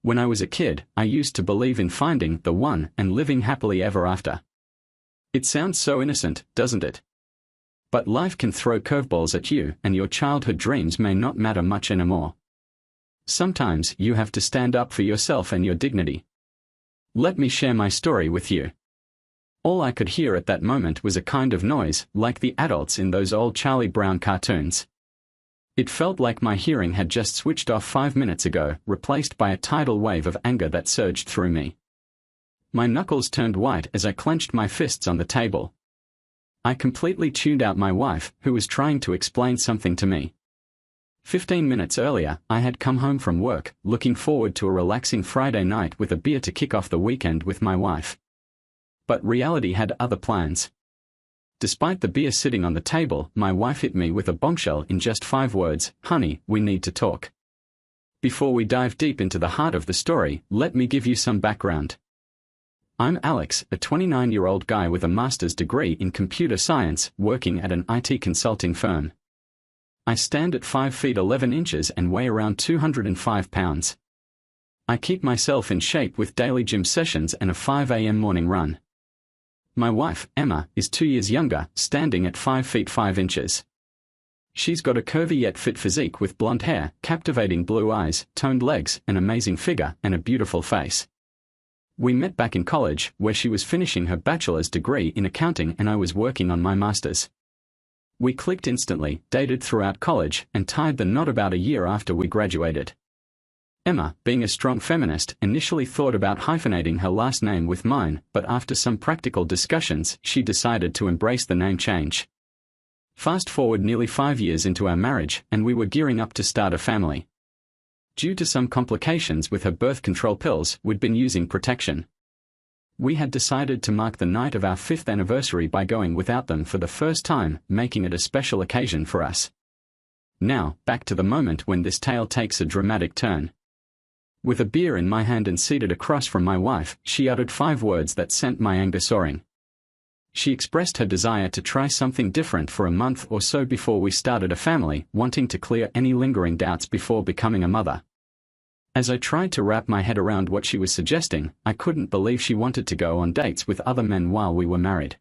When I was a kid, I used to believe in finding the one and living happily ever after. It sounds so innocent, doesn't it? But life can throw curveballs at you, and your childhood dreams may not matter much anymore. Sometimes you have to stand up for yourself and your dignity. Let me share my story with you. All I could hear at that moment was a kind of noise, like the adults in those old Charlie Brown cartoons. It felt like my hearing had just switched off 5 minutes ago, replaced by a tidal wave of anger that surged through me. My knuckles turned white as I clenched my fists on the table. I completely tuned out my wife, who was trying to explain something to me. 15 minutes earlier, I had come home from work, looking forward to a relaxing Friday night with a beer to kick off the weekend with my wife. But reality had other plans. Despite the beer sitting on the table, my wife hit me with a bombshell in just 5 words: "Honey, we need to talk." Before we dive deep into the heart of the story, let me give you some background. I'm Alex, a 29-year-old guy with a master's degree in computer science, working at an IT consulting firm. I stand at 5 feet 11 inches and weigh around 205 pounds. I keep myself in shape with daily gym sessions and a 5 a.m. morning run. My wife, Emma, is 2 years younger, standing at 5 feet 5 inches. She's got a curvy yet fit physique with blonde hair, captivating blue eyes, toned legs, an amazing figure, and a beautiful face. We met back in college, where she was finishing her bachelor's degree in accounting and I was working on my master's. We clicked instantly, dated throughout college, and tied the knot about a year after we graduated. Emma, being a strong feminist, initially thought about hyphenating her last name with mine, but after some practical discussions, she decided to embrace the name change. Fast forward nearly 5 years into our marriage, and we were gearing up to start a family. Due to some complications with her birth control pills, we'd been using protection. We had decided to mark the night of our 5th anniversary by going without them for the first time, making it a special occasion for us. Now, back to the moment when this tale takes a dramatic turn. With a beer in my hand and seated across from my wife, she uttered 5 words that sent my anger soaring. She expressed her desire to try something different for a month or so before we started a family, wanting to clear any lingering doubts before becoming a mother. As I tried to wrap my head around what she was suggesting, I couldn't believe she wanted to go on dates with other men while we were married.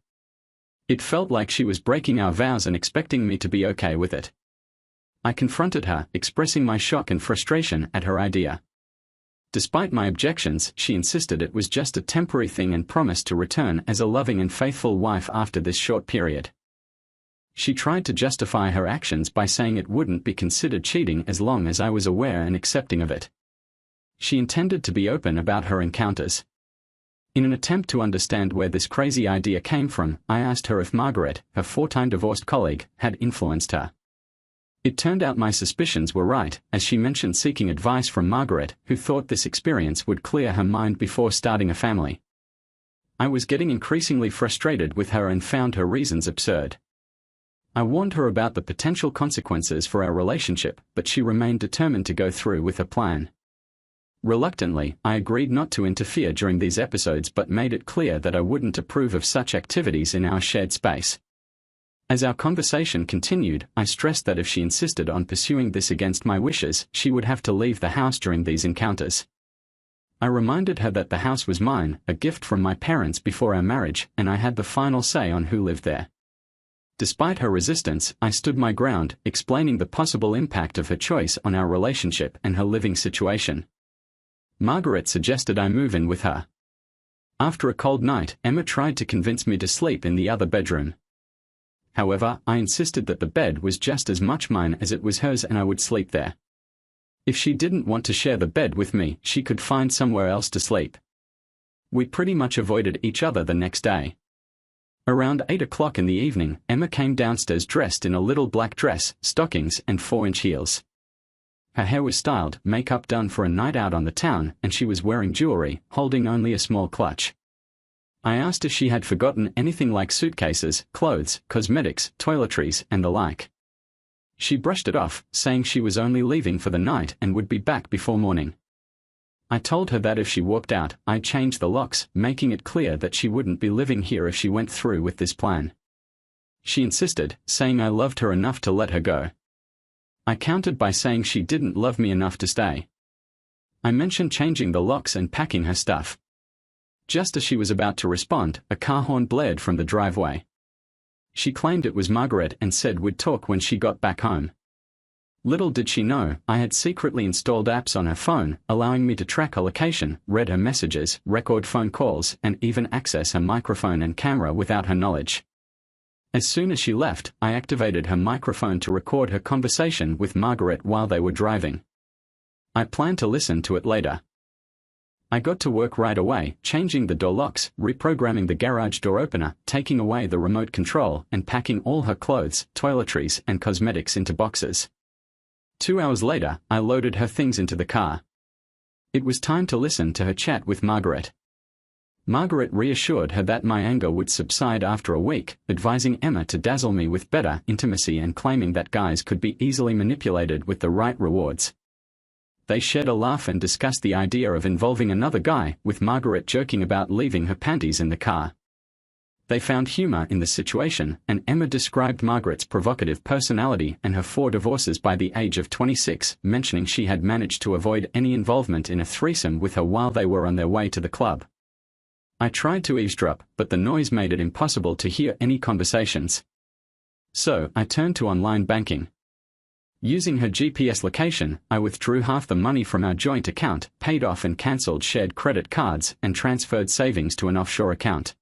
It felt like she was breaking our vows and expecting me to be okay with it. I confronted her, expressing my shock and frustration at her idea. Despite my objections, she insisted it was just a temporary thing and promised to return as a loving and faithful wife after this short period. She tried to justify her actions by saying it wouldn't be considered cheating as long as I was aware and accepting of it. She intended to be open about her encounters. In an attempt to understand where this crazy idea came from, I asked her if Margaret, her 4-time divorced colleague, had influenced her. It turned out my suspicions were right, as she mentioned seeking advice from Margaret, who thought this experience would clear her mind before starting a family. I was getting increasingly frustrated with her and found her reasons absurd. I warned her about the potential consequences for our relationship, but she remained determined to go through with her plan. Reluctantly, I agreed not to interfere during these episodes but made it clear that I wouldn't approve of such activities in our shared space. As our conversation continued, I stressed that if she insisted on pursuing this against my wishes, she would have to leave the house during these encounters. I reminded her that the house was mine, a gift from my parents before our marriage, and I had the final say on who lived there. Despite her resistance, I stood my ground, explaining the possible impact of her choice on our relationship and her living situation. Margaret suggested I move in with her. After a cold night, Emma tried to convince me to sleep in the other bedroom. However, I insisted that the bed was just as much mine as it was hers and I would sleep there. If she didn't want to share the bed with me, she could find somewhere else to sleep. We pretty much avoided each other the next day. Around 8 o'clock in the evening, Emma came downstairs dressed in a little black dress, stockings, and 4-inch heels. Her hair was styled, makeup done for a night out on the town, and she was wearing jewelry, holding only a small clutch. I asked if she had forgotten anything like suitcases, clothes, cosmetics, toiletries, and the like. She brushed it off, saying she was only leaving for the night and would be back before morning. I told her that if she walked out, I'd change the locks, making it clear that she wouldn't be living here if she went through with this plan. She insisted, saying I loved her enough to let her go. I countered by saying she didn't love me enough to stay. I mentioned changing the locks and packing her stuff. Just as she was about to respond, a car horn blared from the driveway. She claimed it was Margaret and said we'd talk when she got back home. Little did she know, I had secretly installed apps on her phone, allowing me to track her location, read her messages, record phone calls, and even access her microphone and camera without her knowledge. As soon as she left, I activated her microphone to record her conversation with Margaret while they were driving. I planned to listen to it later. I got to work right away, changing the door locks, reprogramming the garage door opener, taking away the remote control, and packing all her clothes, toiletries, and cosmetics into boxes. 2 hours later, I loaded her things into the car. It was time to listen to her chat with Margaret. Margaret reassured her that my anger would subside after a week, advising Emma to dazzle me with better intimacy and claiming that guys could be easily manipulated with the right rewards. They shared a laugh and discussed the idea of involving another guy, with Margaret joking about leaving her panties in the car. They found humor in the situation, and Emma described Margaret's provocative personality and her 4 divorces by the age of 26, mentioning she had managed to avoid any involvement in a threesome with her while they were on their way to the club. I tried to eavesdrop, but the noise made it impossible to hear any conversations. So, I turned to online banking. Using her GPS location, I withdrew half the money from our joint account, paid off and cancelled shared credit cards, and transferred savings to an offshore account.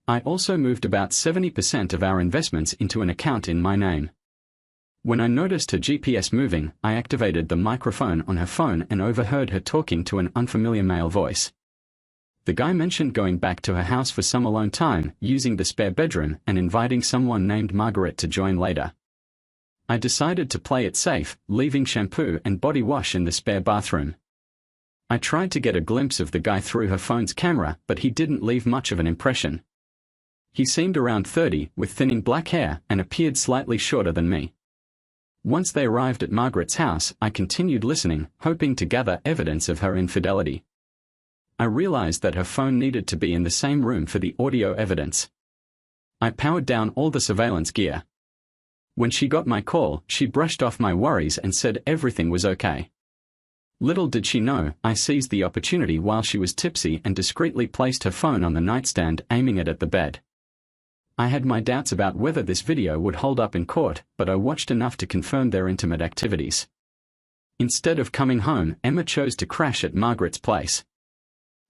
I also moved about 70% of our investments into an account in my name. When I noticed her GPS moving, I activated the microphone on her phone and overheard her talking to an unfamiliar male voice. The guy mentioned going back to her house for some alone time, using the spare bedroom, and inviting someone named Margaret to join later. I decided to play it safe, leaving shampoo and body wash in the spare bathroom. I tried to get a glimpse of the guy through her phone's camera, but he didn't leave much of an impression. He seemed around 30, with thinning black hair, and appeared slightly shorter than me. Once they arrived at Margaret's house, I continued listening, hoping to gather evidence of her infidelity. I realized that her phone needed to be in the same room for the audio evidence. I powered down all the surveillance gear. When she got my call, she brushed off my worries and said everything was okay. Little did she know, I seized the opportunity while she was tipsy and discreetly placed her phone on the nightstand, aiming it at the bed. I had my doubts about whether this video would hold up in court, but I watched enough to confirm their intimate activities. Instead of coming home, Emma chose to crash at Margaret's place.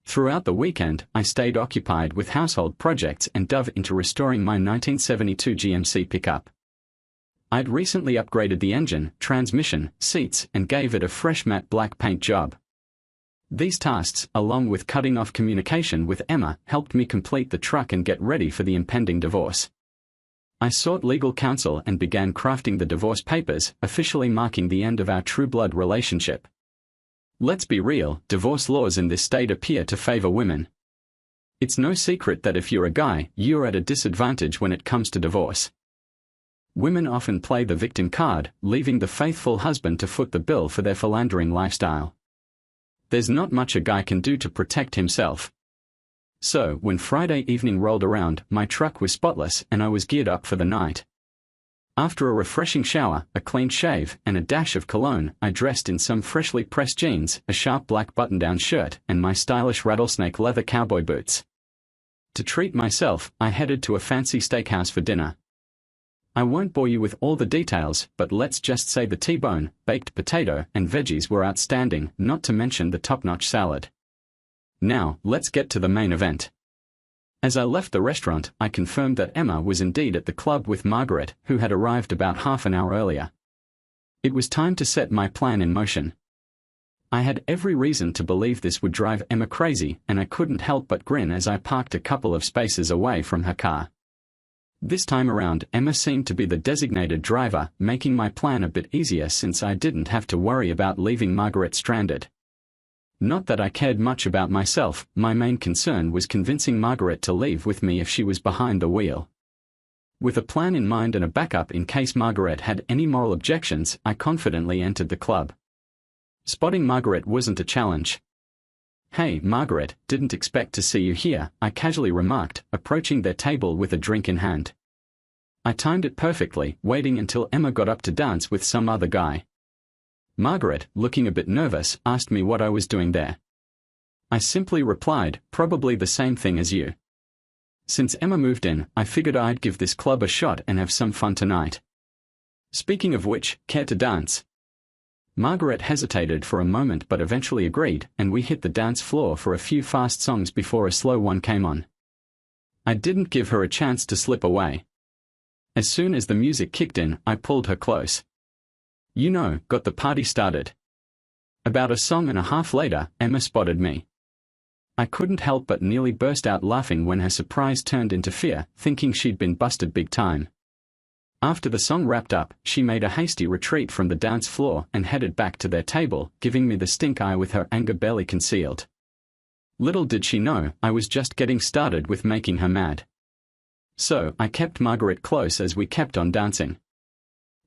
Throughout the weekend, I stayed occupied with household projects and dove into restoring my 1972 GMC pickup. I'd recently upgraded the engine, transmission, seats, and gave it a fresh matte black paint job. These tasks, along with cutting off communication with Emma, helped me complete the truck and get ready for the impending divorce. I sought legal counsel and began crafting the divorce papers, officially marking the end of our true blood relationship. Let's be real, divorce laws in this state appear to favor women. It's no secret that if you're a guy, you're at a disadvantage when it comes to divorce. Women often play the victim card, leaving the faithful husband to foot the bill for their philandering lifestyle. There's not much a guy can do to protect himself. So, when Friday evening rolled around, my truck was spotless and I was geared up for the night. After a refreshing shower, a clean shave, and a dash of cologne, I dressed in some freshly pressed jeans, a sharp black button-down shirt, and my stylish rattlesnake leather cowboy boots. To treat myself, I headed to a fancy steakhouse for dinner. I won't bore you with all the details, but let's just say the T-bone, baked potato, and veggies were outstanding, not to mention the top-notch salad. Now, let's get to the main event. As I left the restaurant, I confirmed that Emma was indeed at the club with Margaret, who had arrived about half an hour earlier. It was time to set my plan in motion. I had every reason to believe this would drive Emma crazy, and I couldn't help but grin as I parked a couple of spaces away from her car. This time around, Emma seemed to be the designated driver, making my plan a bit easier since I didn't have to worry about leaving Margaret stranded. Not that I cared much about myself, my main concern was convincing Margaret to leave with me if she was behind the wheel. With a plan in mind and a backup in case Margaret had any moral objections, I confidently entered the club. Spotting Margaret wasn't a challenge. "Hey, Margaret, didn't expect to see you here," I casually remarked, approaching their table with a drink in hand. I timed it perfectly, waiting until Emma got up to dance with some other guy. Margaret, looking a bit nervous, asked me what I was doing there. I simply replied, probably the same thing as you. Since Emma moved in, I figured I'd give this club a shot and have some fun tonight. Speaking of which, care to dance? Margaret hesitated for a moment but eventually agreed, and we hit the dance floor for a few fast songs before a slow one came on. I didn't give her a chance to slip away. As soon as the music kicked in, I pulled her close. You know, got the party started. About a song and a half later, Emma spotted me. I couldn't help but nearly burst out laughing when her surprise turned into fear, thinking she'd been busted big time. After the song wrapped up, she made a hasty retreat from the dance floor and headed back to their table, giving me the stink eye with her anger barely concealed. Little did she know, I was just getting started with making her mad. So, I kept Margaret close as we kept on dancing.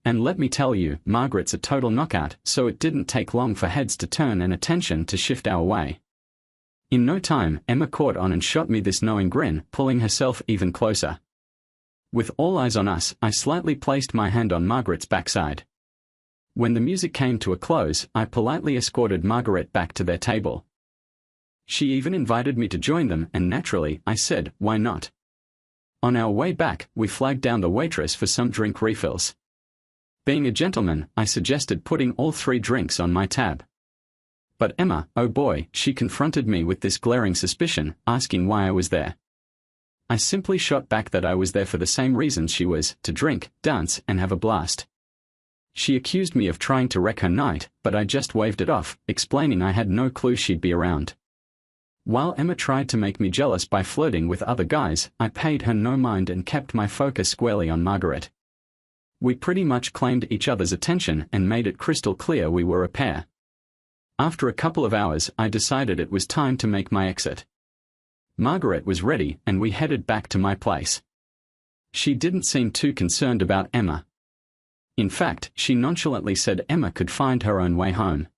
And let me tell you, Margaret's a total knockout, so it didn't take long for heads to turn and attention to shift our way. In no time, Emma caught on and shot me this knowing grin, pulling herself even closer. With all eyes on us, I slightly placed my hand on Margaret's backside. When the music came to a close, I politely escorted Margaret back to their table. She even invited me to join them, and naturally, I said, why not? On our way back, we flagged down the waitress for some drink refills. Being a gentleman, I suggested putting all 3 drinks on my tab. But Emma, oh boy, she confronted me with this glaring suspicion, asking why I was there. I simply shot back that I was there for the same reasons she was, to drink, dance, and have a blast. She accused me of trying to wreck her night, but I just waved it off, explaining I had no clue she'd be around. While Emma tried to make me jealous by flirting with other guys, I paid her no mind and kept my focus squarely on Margaret. We pretty much claimed each other's attention and made it crystal clear we were a pair. After a couple of hours, I decided it was time to make my exit. Margaret was ready, and we headed back to my place. She didn't seem too concerned about Emma. In fact, she nonchalantly said Emma could find her own way home.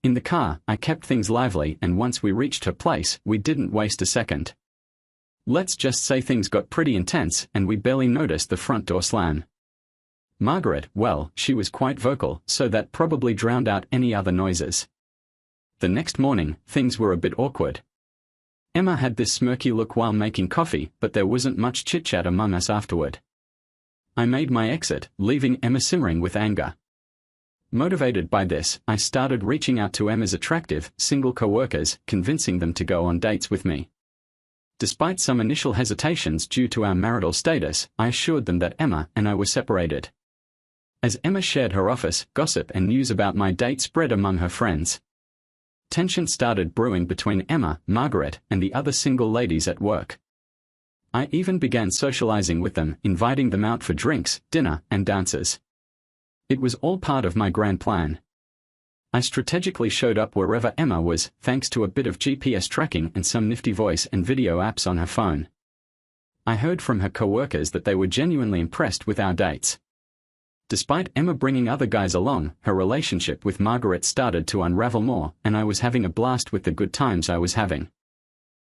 In the car, I kept things lively, and once we reached her place, we didn't waste a second. Let's just say things got pretty intense, and we barely noticed the front door slam. Margaret, well, she was quite vocal, so that probably drowned out any other noises. The next morning, things were a bit awkward. Emma had this smirky look while making coffee, but there wasn't much chit-chat among us afterward. I made my exit, leaving Emma simmering with anger. Motivated by this, I started reaching out to Emma's attractive, single co-workers, convincing them to go on dates with me. Despite some initial hesitations due to our marital status, I assured them that Emma and I were separated. As Emma shared her office, gossip and news about my date spread among her friends. Tension started brewing between Emma, Margaret, and the other single ladies at work. I even began socializing with them, inviting them out for drinks, dinner, and dances. It was all part of my grand plan. I strategically showed up wherever Emma was, thanks to a bit of GPS tracking and some nifty voice and video apps on her phone. I heard from her co-workers that they were genuinely impressed with our dates. Despite Emma bringing other guys along, her relationship with Margaret started to unravel more, and I was having a blast with the good times I was having.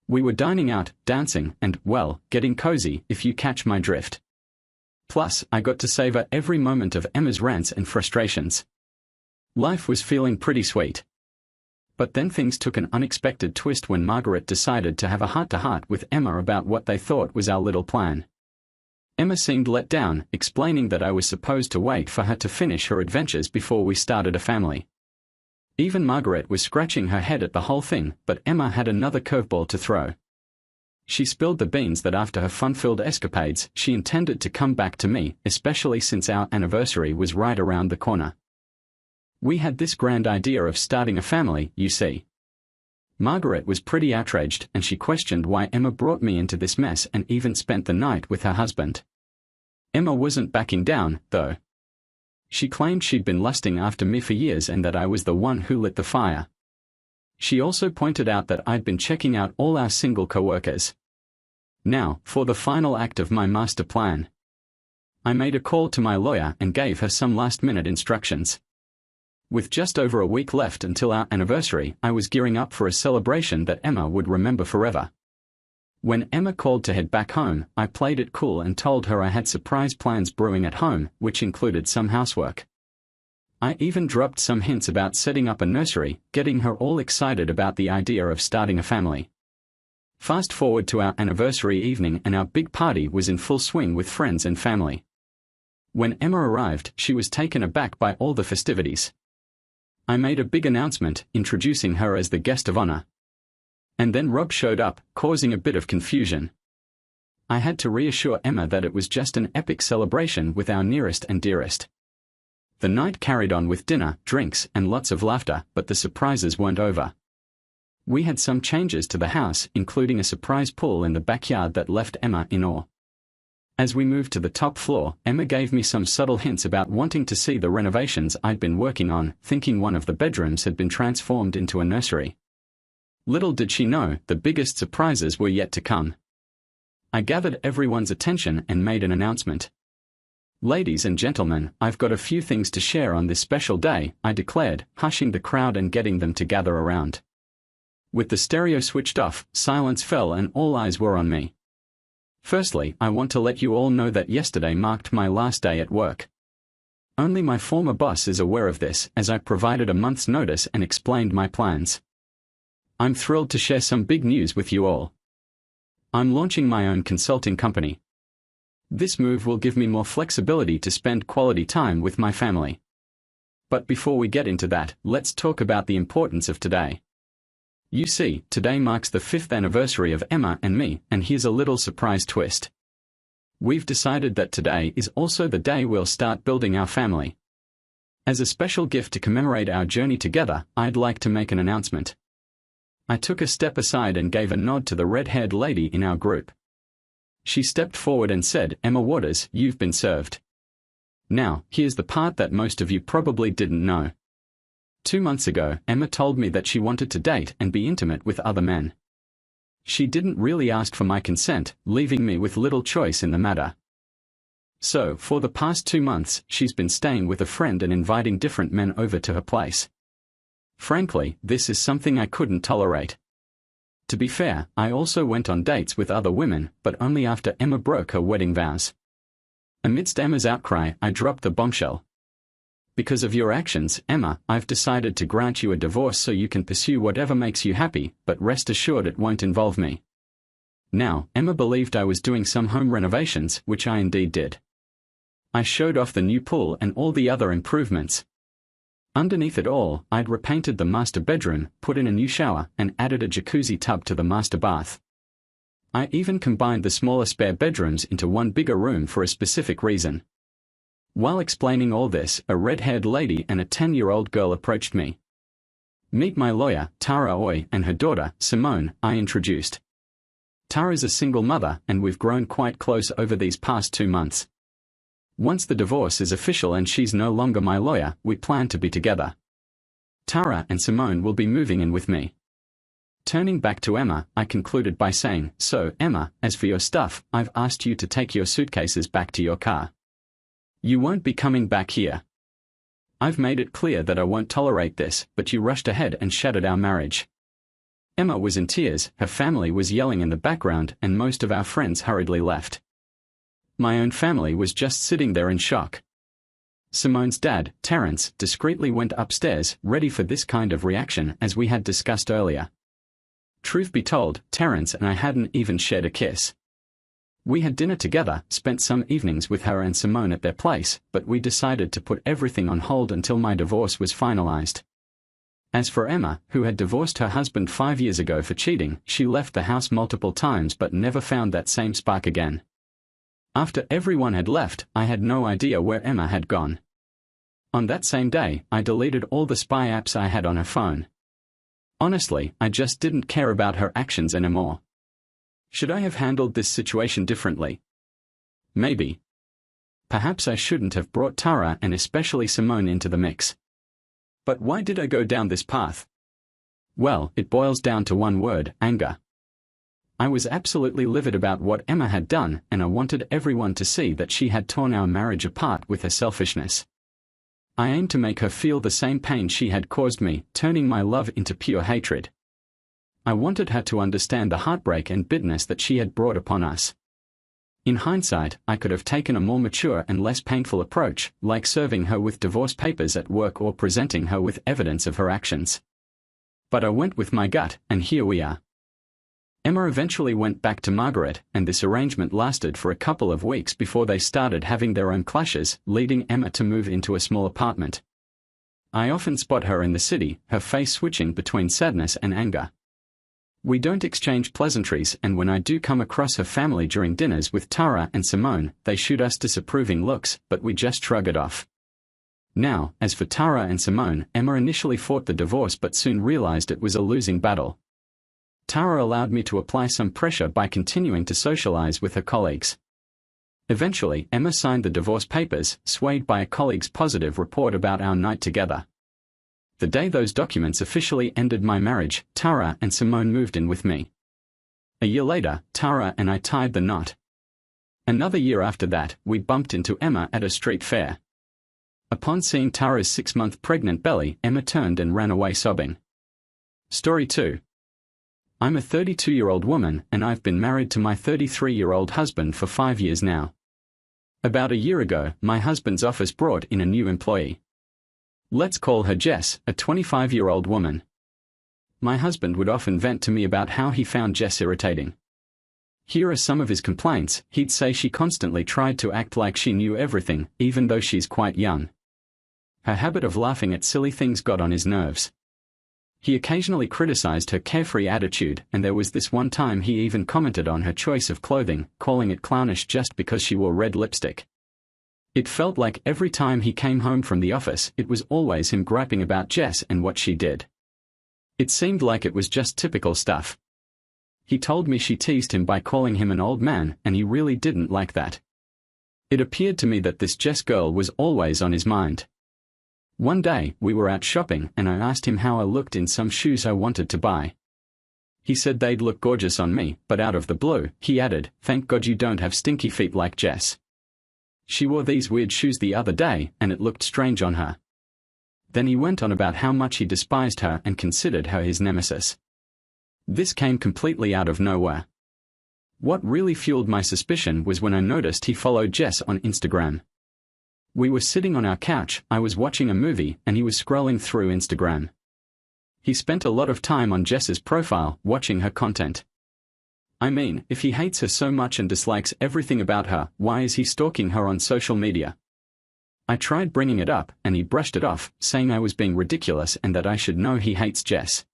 We were dining out, dancing, and, well, getting cozy, if you catch my drift. Plus, I got to savor every moment of Emma's rants and frustrations. Life was feeling pretty sweet. But then things took an unexpected twist when Margaret decided to have a heart-to-heart with Emma about what they thought was our little plan. Emma seemed let down, explaining that I was supposed to wait for her to finish her adventures before we started a family. Even Margaret was scratching her head at the whole thing, but Emma had another curveball to throw. She spilled the beans that after her fun-filled escapades, she intended to come back to me, especially since our anniversary was right around the corner. We had this grand idea of starting a family, you see. Margaret was pretty outraged, and she questioned why Emma brought me into this mess and even spent the night with her husband. Emma wasn't backing down, though. She claimed she'd been lusting after me for years and that I was the one who lit the fire. She also pointed out that I'd been checking out all our single co-workers. Now, for the final act of my master plan. I made a call to my lawyer and gave her some last-minute instructions. With just over a week left until our anniversary, I was gearing up for a celebration that Emma would remember forever. When Emma called to head back home, I played it cool and told her I had surprise plans brewing at home, which included some housework. I even dropped some hints about setting up a nursery, getting her all excited about the idea of starting a family. Fast forward to our anniversary evening and our big party was in full swing with friends and family. When Emma arrived, she was taken aback by all the festivities. I made a big announcement, introducing her as the guest of honor. And then Rob showed up, causing a bit of confusion. I had to reassure Emma that it was just an epic celebration with our nearest and dearest. The night carried on with dinner, drinks, and lots of laughter, but the surprises weren't over. We had some changes to the house, including a surprise pool in the backyard that left Emma in awe. As we moved to the top floor, Emma gave me some subtle hints about wanting to see the renovations I'd been working on, thinking one of the bedrooms had been transformed into a nursery. Little did she know, the biggest surprises were yet to come. I gathered everyone's attention and made an announcement. "Ladies and gentlemen, I've got a few things to share on this special day," I declared, hushing the crowd and getting them to gather around. With the stereo switched off, silence fell and all eyes were on me. Firstly, I want to let you all know that yesterday marked my last day at work. Only my former boss is aware of this, as I provided a month's notice and explained my plans. I'm thrilled to share some big news with you all. I'm launching my own consulting company. This move will give me more flexibility to spend quality time with my family. But before we get into that, let's talk about the importance of today. You see, today marks the 5th anniversary of Emma and me, and here's a little surprise twist. We've decided that today is also the day we'll start building our family. As a special gift to commemorate our journey together, I'd like to make an announcement. I took a step aside and gave a nod to the red-haired lady in our group. She stepped forward and said, "Emma Waters, you've been served." Now, here's the part that most of you probably didn't know. 2 months ago, Emma told me that she wanted to date and be intimate with other men. She didn't really ask for my consent, leaving me with little choice in the matter. So, for the past 2 months, she's been staying with a friend and inviting different men over to her place. Frankly, this is something I couldn't tolerate. To be fair, I also went on dates with other women, but only after Emma broke her wedding vows. Amidst Emma's outcry, I dropped the bombshell. "Because of your actions, Emma, I've decided to grant you a divorce so you can pursue whatever makes you happy, but rest assured it won't involve me." Now, Emma believed I was doing some home renovations, which I indeed did. I showed off the new pool and all the other improvements. Underneath it all, I'd repainted the master bedroom, put in a new shower, and added a jacuzzi tub to the master bath. I even combined the smaller spare bedrooms into one bigger room for a specific reason. While explaining all this, a red-haired lady and a 10-year-old girl approached me. "Meet my lawyer, Tara Oy, and her daughter, Simone," I introduced. Tara's a single mother, and we've grown quite close over these past 2 months. Once the divorce is official and she's no longer my lawyer, we plan to be together. Tara and Simone will be moving in with me. Turning back to Emma, I concluded by saying, "So, Emma, as for your stuff, I've asked you to take your suitcases back to your car. You won't be coming back here. I've made it clear that I won't tolerate this, but you rushed ahead and shattered our marriage." Emma was in tears, her family was yelling in the background, and most of our friends hurriedly left. My own family was just sitting there in shock. Simone's dad, Terence, discreetly went upstairs, ready for this kind of reaction, as we had discussed earlier. Truth be told, Terence and I hadn't even shared a kiss. We had dinner together, spent some evenings with her and Simone at their place, but we decided to put everything on hold until my divorce was finalized. As for Emma, who had divorced her husband 5 years ago for cheating, she left the house multiple times but never found that same spark again. After everyone had left, I had no idea where Emma had gone. On that same day, I deleted all the spy apps I had on her phone. Honestly, I just didn't care about her actions anymore. Should I have handled this situation differently? Maybe. Perhaps I shouldn't have brought Tara and especially Simone into the mix. But why did I go down this path? Well, it boils down to one word: anger. I was absolutely livid about what Emma had done, and I wanted everyone to see that she had torn our marriage apart with her selfishness. I aimed to make her feel the same pain she had caused me, turning my love into pure hatred. I wanted her to understand the heartbreak and bitterness that she had brought upon us. In hindsight, I could have taken a more mature and less painful approach, like serving her with divorce papers at work or presenting her with evidence of her actions. But I went with my gut, and here we are. Emma eventually went back to Margaret, and this arrangement lasted for a couple of weeks before they started having their own clashes, leading Emma to move into a small apartment. I often spot her in the city, her face switching between sadness and anger. We don't exchange pleasantries, and when I do come across her family during dinners with Tara and Simone, they shoot us disapproving looks, but we just shrug it off. Now, as for Tara and Simone, Emma initially fought the divorce but soon realized it was a losing battle. Tara allowed me to apply some pressure by continuing to socialize with her colleagues. Eventually, Emma signed the divorce papers, swayed by a colleague's positive report about our night together. The day those documents officially ended my marriage, Tara and Simone moved in with me. A year later, Tara and I tied the knot. Another year after that, we bumped into Emma at a street fair. Upon seeing Tara's 6-month pregnant belly, Emma turned and ran away sobbing. Story 2. I'm a 32-year-old woman, and I've been married to my 33-year-old husband for 5 years now. About a year ago, my husband's office brought in a new employee. Let's call her Jess, a 25-year-old woman. My husband would often vent to me about how he found Jess irritating. Here are some of his complaints. He'd say she constantly tried to act like she knew everything, even though she's quite young. Her habit of laughing at silly things got on his nerves. He occasionally criticized her carefree attitude, and there was this one time he even commented on her choice of clothing, calling it clownish just because she wore red lipstick. It felt like every time he came home from the office, it was always him griping about Jess and what she did. It seemed like it was just typical stuff. He told me she teased him by calling him an old man, and he really didn't like that. It appeared to me that this Jess girl was always on his mind. One day, we were out shopping, and I asked him how I looked in some shoes I wanted to buy. He said they'd look gorgeous on me, but out of the blue, he added, "Thank God you don't have stinky feet like Jess. She wore these weird shoes the other day, and it looked strange on her." Then he went on about how much he despised her and considered her his nemesis. This came completely out of nowhere. What really fueled my suspicion was when I noticed he followed Jess on Instagram. We were sitting on our couch, I was watching a movie, and he was scrolling through Instagram. He spent a lot of time on Jess's profile, watching her content. I mean, if he hates her so much and dislikes everything about her, why is he stalking her on social media? I tried bringing it up, and he brushed it off, saying I was being ridiculous and that I should know he hates Jess.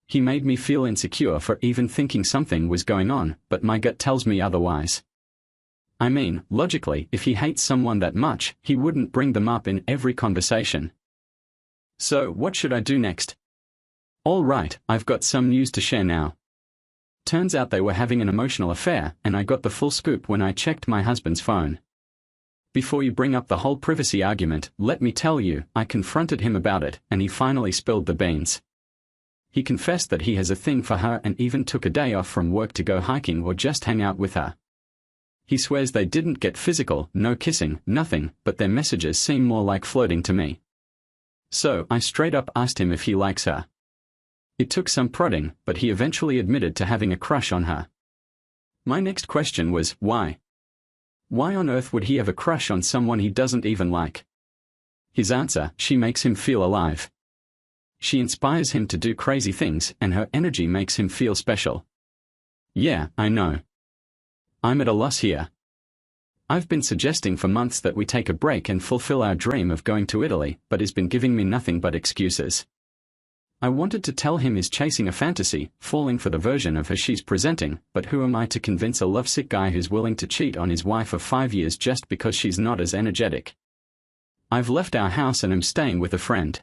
He made me feel insecure for even thinking something was going on, but my gut tells me otherwise. I mean, logically, if he hates someone that much, he wouldn't bring them up in every conversation. So, what should I do next? All right, I've got some news to share now. Turns out they were having an emotional affair, and I got the full scoop when I checked my husband's phone. Before you bring up the whole privacy argument, let me tell you, I confronted him about it, and he finally spilled the beans. He confessed that he has a thing for her and even took a day off from work to go hiking or just hang out with her. He swears they didn't get physical, no kissing, nothing, but their messages seem more like flirting to me. So, I straight up asked him if he likes her. It took some prodding, but he eventually admitted to having a crush on her. My next question was, why? Why on earth would he have a crush on someone he doesn't even like? His answer, she makes him feel alive. She inspires him to do crazy things, and her energy makes him feel special. Yeah, I know. I'm at a loss here. I've been suggesting for months that we take a break and fulfill our dream of going to Italy, but he's been giving me nothing but excuses. I wanted to tell him he's chasing a fantasy, falling for the version of her she's presenting, but who am I to convince a lovesick guy who's willing to cheat on his wife of 5 years just because she's not as energetic? I've left our house and am staying with a friend.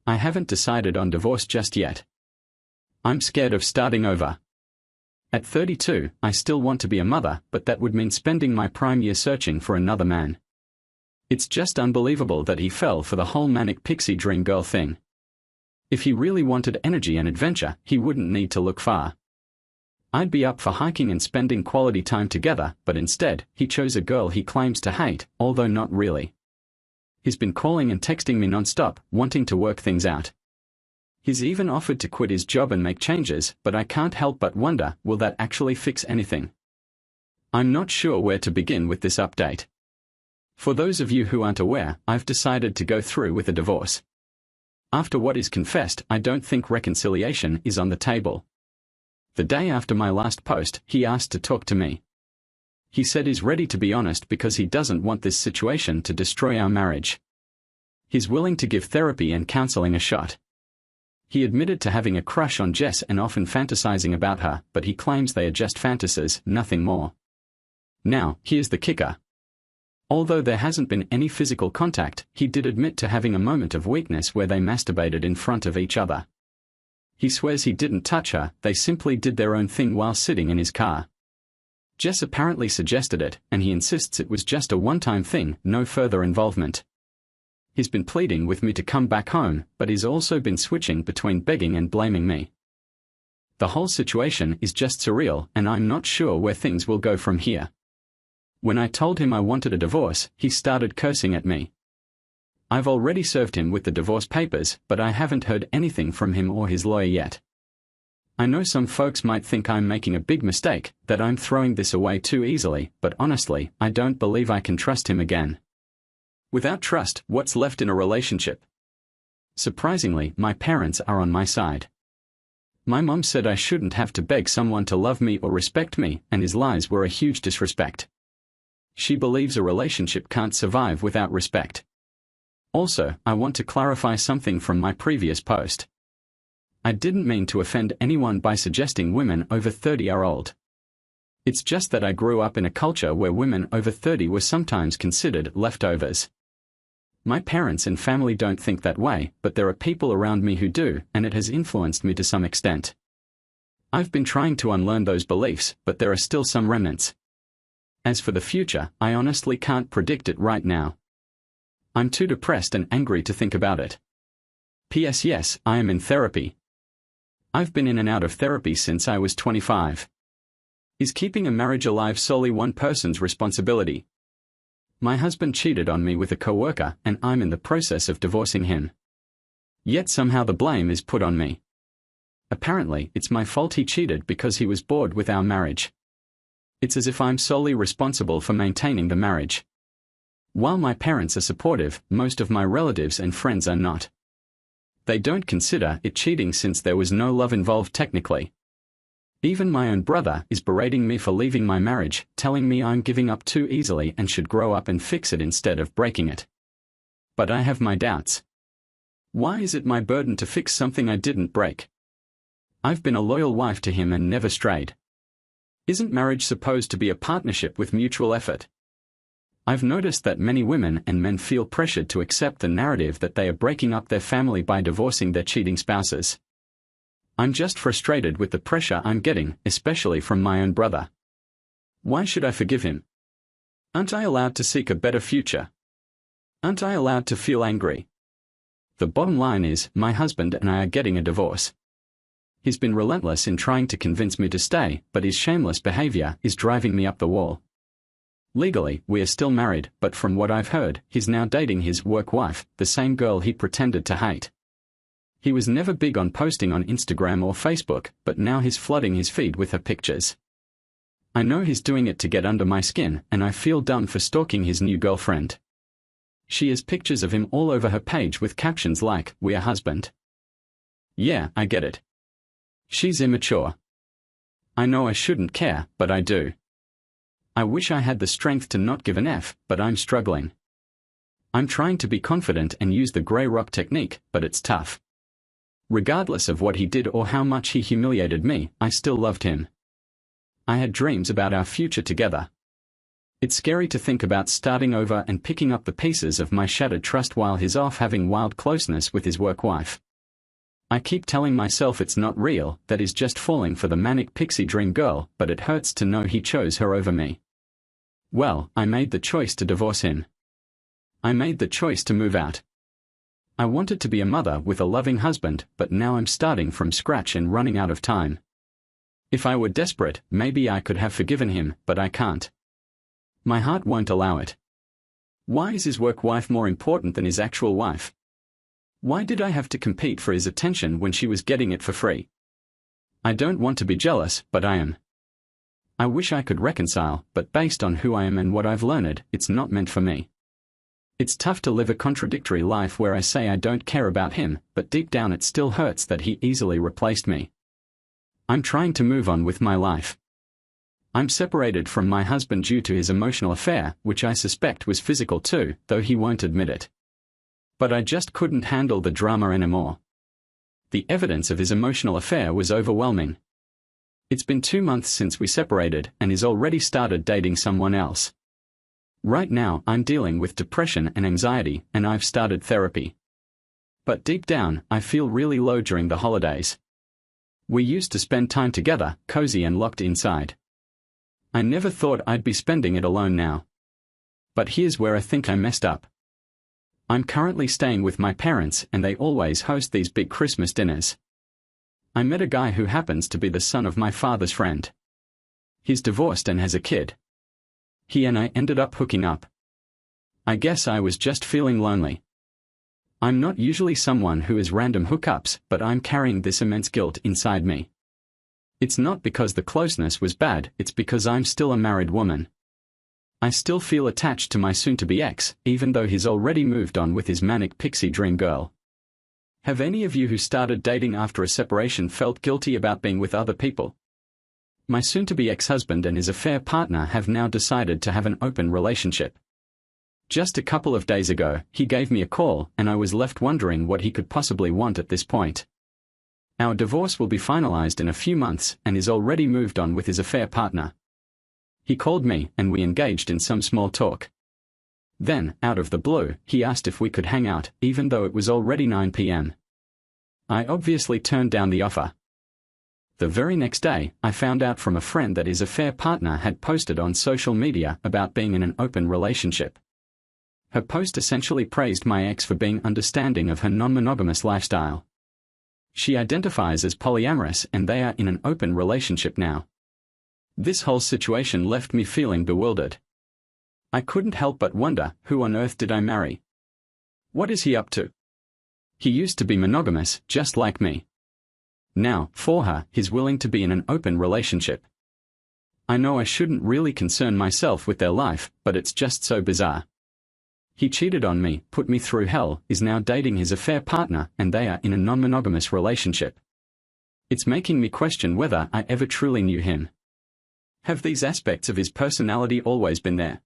I haven't decided on divorce just yet. I'm scared of starting over. At 32, I still want to be a mother, but that would mean spending my prime year searching for another man. It's just unbelievable that he fell for the whole manic pixie dream girl thing. If he really wanted energy and adventure, he wouldn't need to look far. I'd be up for hiking and spending quality time together, but instead, he chose a girl he claims to hate, although not really. He's been calling and texting me non-stop, wanting to work things out. He's even offered to quit his job and make changes, but I can't help but wonder, will that actually fix anything? I'm not sure where to begin with this update. For those of you who aren't aware, I've decided to go through with a divorce. After what is confessed, I don't think reconciliation is on the table. The day after my last post, he asked to talk to me. He said he's ready to be honest because he doesn't want this situation to destroy our marriage. He's willing to give therapy and counseling a shot. He admitted to having a crush on Jess and often fantasizing about her, but he claims they are just fantasies, nothing more. Now, here's the kicker. Although there hasn't been any physical contact, he did admit to having a moment of weakness where they masturbated in front of each other. He swears he didn't touch her, they simply did their own thing while sitting in his car. Jess apparently suggested it, and he insists it was just a one-time thing, no further involvement. He's been pleading with me to come back home, but he's also been switching between begging and blaming me. The whole situation is just surreal, and I'm not sure where things will go from here. When I told him I wanted a divorce, he started cursing at me. I've already served him with the divorce papers, but I haven't heard anything from him or his lawyer yet. I know some folks might think I'm making a big mistake, that I'm throwing this away too easily, but honestly, I don't believe I can trust him again. Without trust, what's left in a relationship? Surprisingly, my parents are on my side. My mom said I shouldn't have to beg someone to love me or respect me, and his lies were a huge disrespect. She believes a relationship can't survive without respect. Also, I want to clarify something from my previous post. I didn't mean to offend anyone by suggesting women over 30 are old. It's just that I grew up in a culture where women over 30 were sometimes considered leftovers. My parents and family don't think that way, but there are people around me who do, and it has influenced me to some extent. I've been trying to unlearn those beliefs, but there are still some remnants. As for the future, I honestly can't predict it right now. I'm too depressed and angry to think about it. P.S. Yes, I am in therapy. I've been in and out of therapy since I was 25. Is keeping a marriage alive solely one person's responsibility? My husband cheated on me with a coworker, and I'm in the process of divorcing him. Yet somehow the blame is put on me. Apparently, it's my fault he cheated because he was bored with our marriage. It's as if I'm solely responsible for maintaining the marriage. While my parents are supportive, most of my relatives and friends are not. They don't consider it cheating since there was no love involved technically. Even my own brother is berating me for leaving my marriage, telling me I'm giving up too easily and should grow up and fix it instead of breaking it. But I have my doubts. Why is it my burden to fix something I didn't break? I've been a loyal wife to him and never strayed. Isn't marriage supposed to be a partnership with mutual effort? I've noticed that many women and men feel pressured to accept the narrative that they are breaking up their family by divorcing their cheating spouses. I'm just frustrated with the pressure I'm getting, especially from my own brother. Why should I forgive him? Aren't I allowed to seek a better future? Aren't I allowed to feel angry? The bottom line is, my husband and I are getting a divorce. He's been relentless in trying to convince me to stay, but his shameless behavior is driving me up the wall. Legally, we are still married, but from what I've heard, he's now dating his work wife, the same girl he pretended to hate. He was never big on posting on Instagram or Facebook, but now he's flooding his feed with her pictures. I know he's doing it to get under my skin, and I feel dumb for stalking his new girlfriend. She has pictures of him all over her page with captions like, "We are husband." Yeah, I get it. She's immature. I know I shouldn't care, but I do. I wish I had the strength to not give an F, but I'm struggling. I'm trying to be confident and use the grey rock technique, but it's tough. Regardless of what he did or how much he humiliated me, I still loved him. I had dreams about our future together. It's scary to think about starting over and picking up the pieces of my shattered trust while he's off having wild closeness with his work wife. I keep telling myself it's not real, that he's just falling for the manic pixie dream girl, but it hurts to know he chose her over me. Well, I made the choice to divorce him. I made the choice to move out. I wanted to be a mother with a loving husband, but now I'm starting from scratch and running out of time. If I were desperate, maybe I could have forgiven him, but I can't. My heart won't allow it. Why is his work wife more important than his actual wife? Why did I have to compete for his attention when she was getting it for free? I don't want to be jealous, but I am. I wish I could reconcile, but based on who I am and what I've learned, it's not meant for me. It's tough to live a contradictory life where I say I don't care about him, but deep down it still hurts that he easily replaced me. I'm trying to move on with my life. I'm separated from my husband due to his emotional affair, which I suspect was physical too, though he won't admit it. But I just couldn't handle the drama anymore. The evidence of his emotional affair was overwhelming. It's been 2 months since we separated, and he's already started dating someone else. Right now, I'm dealing with depression and anxiety, and I've started therapy. But deep down, I feel really low during the holidays. We used to spend time together, cozy and locked inside. I never thought I'd be spending it alone now. But here's where I think I messed up. I'm currently staying with my parents, and they always host these big Christmas dinners. I met a guy who happens to be the son of my father's friend. He's divorced and has a kid. He and I ended up hooking up. I guess I was just feeling lonely. I'm not usually someone who is random hookups, but I'm carrying this immense guilt inside me. It's not because the closeness was bad, it's because I'm still a married woman. I still feel attached to my soon-to-be ex, even though he's already moved on with his manic pixie dream girl. Have any of you who started dating after a separation felt guilty about being with other people? My soon-to-be ex-husband and his affair partner have now decided to have an open relationship. Just a couple of days ago, he gave me a call, and I was left wondering what he could possibly want at this point. Our divorce will be finalized in a few months, and he's already moved on with his affair partner. He called me, and we engaged in some small talk. Then, out of the blue, he asked if we could hang out, even though it was already 9 p.m. I obviously turned down the offer. The very next day, I found out from a friend that his affair partner had posted on social media about being in an open relationship. Her post essentially praised my ex for being understanding of her non-monogamous lifestyle. She identifies as polyamorous, and they are in an open relationship now. This whole situation left me feeling bewildered. I couldn't help but wonder, who on earth did I marry? What is he up to? He used to be monogamous, just like me. Now, for her, he's willing to be in an open relationship. I know I shouldn't really concern myself with their life, but it's just so bizarre. He cheated on me, put me through hell, is now dating his affair partner, and they are in a non-monogamous relationship. It's making me question whether I ever truly knew him. Have these aspects of his personality always been there?